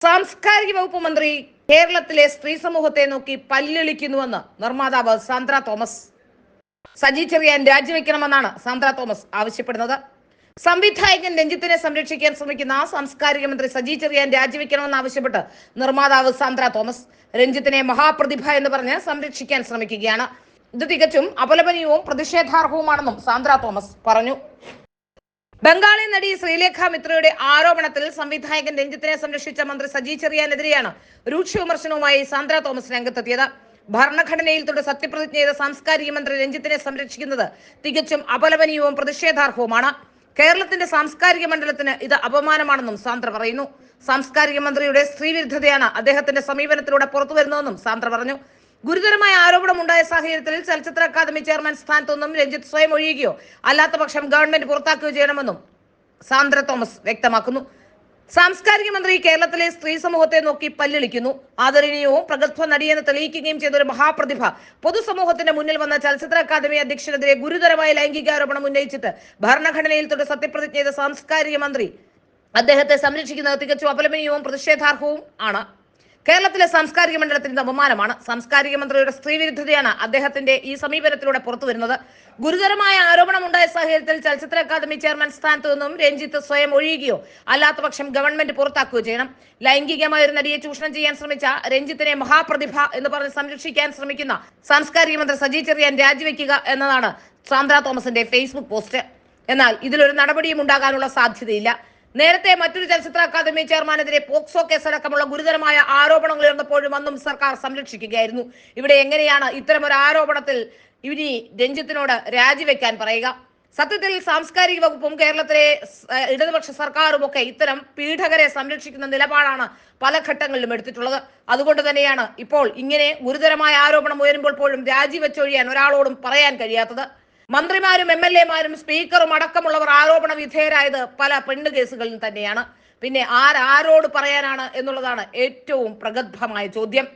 സാംസ്കാരിക വകുപ്പ് മന്ത്രി കേരളത്തിലെ സ്ത്രീ സമൂഹത്തെ നോക്കി പല്ലിളിക്കുന്നുവെന്ന് നിർമ്മാതാവ് സാന്ദ്ര തോമസ്. സജി ചെറിയാൻ രാജിവെക്കണമെന്നാണ് സാന്ദ്ര തോമസ് ആവശ്യപ്പെടുന്നത്. സംവിധായകൻ രഞ്ജിത്തിനെ സംരക്ഷിക്കാൻ ശ്രമിക്കുന്ന സാംസ്കാരിക മന്ത്രി സജി ചെറിയാൻ രാജിവെക്കണമെന്ന് ആവശ്യപ്പെട്ട് നിർമ്മാതാവ് സാന്ദ്ര തോമസ് രഞ്ജിത്തിനെ മഹാപ്രതിഭ എന്ന് പറഞ്ഞ് സംരക്ഷിക്കാൻ ശ്രമിക്കുകയാണ്. ഇത് തികച്ചും അപലപനീയവും പ്രതിഷേധാർഹവുമാണെന്നും സാന്ദ്ര തോമസ് പറഞ്ഞു. ബംഗാളി നടി ശ്രീലേഖ മിത്രയുടെ ആരോപണത്തിൽ സംവിധായകൻ രഞ്ജിത്തിനെ സംരക്ഷിച്ച മന്ത്രി സജി ചെറിയാനെതിരെയാണ് രൂക്ഷ വിമർശനവുമായി സാന്ദ്ര തോമസ് രംഗത്തെത്തിയത്. ഭരണഘടനയിൽ തൊട്ട് സത്യപ്രതിജ്ഞ ചെയ്ത സാംസ്കാരിക മന്ത്രി രഞ്ജിത്തിനെ സംരക്ഷിക്കുന്നത് തികച്ചും അപലപനീയവും പ്രതിഷേധാർഹവുമാണ്. കേരളത്തിന്റെ സാംസ്കാരിക മണ്ഡലത്തിന് ഇത് അപമാനമാണെന്നും സാന്ദ്ര പറയുന്നു. സാംസ്കാരിക മന്ത്രിയുടെ സ്ത്രീവിരുദ്ധതയാണ് അദ്ദേഹത്തിന്റെ സമീപനത്തിലൂടെ പുറത്തുവരുന്നതെന്നും സാന്ദ്ര പറഞ്ഞു. ഗുരുതരമായ ആരോപണമുണ്ടായ സാഹചര്യത്തിൽ ചലച്ചിത്ര അക്കാദമി ചെയർമാൻ സ്ഥാനത്തൊന്നും രഞ്ജിത്ത് സ്വയം ഒഴിയുകയോ അല്ലാത്ത പക്ഷം ഗവൺമെന്റ് പുറത്താക്കുകയോ ചെയ്യണമെന്നും സാന്ദ്ര തോമസ് വ്യക്തമാക്കുന്നു. സാംസ്കാരിക മന്ത്രി കേരളത്തിലെ സ്ത്രീ സമൂഹത്തെ നോക്കി പല്ലിളിക്കുന്നു. ആദരണീയവും പ്രഗത്ഭ നടിയെന്ന് തെളിയിക്കുകയും ചെയ്ത ഒരു മഹാപ്രതിഭ പൊതുസമൂഹത്തിന്റെ മുന്നിൽ വന്ന ചലച്ചിത്ര അക്കാദമി അധ്യക്ഷനെതിരെ ഗുരുതരമായ ലൈംഗികാരോപണം ഉന്നയിച്ചിട്ട് ഭരണഘടനയിൽ തൊട്ട് സത്യപ്രതിജ്ഞ ചെയ്ത സാംസ്കാരിക മന്ത്രി അദ്ദേഹത്തെ സംരക്ഷിക്കുന്നത് തികച്ചും അപലപനീയവും പ്രതിഷേധാർഹവും ആണ്. കേരളത്തിലെ സാംസ്കാരിക മണ്ഡലത്തിന്റെ അപമാനമാണ്. സാംസ്കാരിക മന്ത്രിയുടെ സ്ത്രീവിരുദ്ധതയാണ് അദ്ദേഹത്തിന്റെ ഈ സമീപനത്തിലൂടെ പുറത്തുവരുന്നത്. ഗുരുതരമായ ആരോപണം ഉണ്ടായ സാഹചര്യത്തിൽ ചലച്ചിത്ര അക്കാദമി ചെയർമാൻ സ്ഥാനത്ത് നിന്നും രഞ്ജിത്ത് സ്വയം ഒഴിയുകയോ അല്ലാത്ത പക്ഷം ഗവൺമെന്റ് പുറത്താക്കുകയോ ചെയ്യണം. ലൈംഗികമായ ഒരു നടിയെ ചൂഷണം ചെയ്യാൻ ശ്രമിച്ച രഞ്ജിത്തിനെ മഹാപ്രതിഭ എന്ന് പറഞ്ഞ് സംരക്ഷിക്കാൻ ശ്രമിക്കുന്ന സാംസ്കാരിക മന്ത്രി സജി ചെറിയാൻ രാജിവെക്കുക എന്നതാണ് സാന്ദ്ര തോമസിന്റെ ഫേസ്ബുക്ക് പോസ്റ്റ്. എന്നാൽ ഇതിലൊരു നടപടിയും ഉണ്ടാകാനുള്ള സാധ്യതയില്ല. നേരത്തെ മറ്റൊരു ചലച്ചിത്ര അക്കാദമി ചെയർമാനെതിരെ പോക്സോ കേസടക്കമുള്ള ഗുരുതരമായ ആരോപണങ്ങൾ ഉയർന്നപ്പോഴും അന്നും സർക്കാർ സംരക്ഷിക്കുകയായിരുന്നു. ഇവിടെ എങ്ങനെയാണ് ഇത്തരമൊരു ആരോപണത്തിൽ ഇനി രഞ്ജിത്തിനോട് രാജിവെക്കാൻ പറയുക? സത്യത്തിൽ സാംസ്കാരിക വകുപ്പും കേരളത്തിലെ ഇടതുപക്ഷ സർക്കാരും ഒക്കെ ഇത്തരം പീഡകരെ സംരക്ഷിക്കുന്ന നിലപാടാണ് പല ഘട്ടങ്ങളിലും എടുത്തിട്ടുള്ളത്. അതുകൊണ്ട് തന്നെയാണ് ഇപ്പോൾ ഇങ്ങനെ ഗുരുതരമായ ആരോപണം ഉയരുമ്പോൾ പോലും രാജിവെച്ചൊഴിയാൻ ഒരാളോടും പറയാൻ കഴിയാത്തത്. മന്ത്രിമാരും MLA-മാരും സ്പീക്കറും അടക്കമുള്ളവർ ആരോപണ വിധേയരായത് പല പെണ്ണ് കേസുകളിൽ തന്നെയാണ്. പിന്നെ ആരോട് പറയാനാണ് എന്നുള്ളതാണ് ഏറ്റവും പ്രഗത്ഭമായ ചോദ്യം.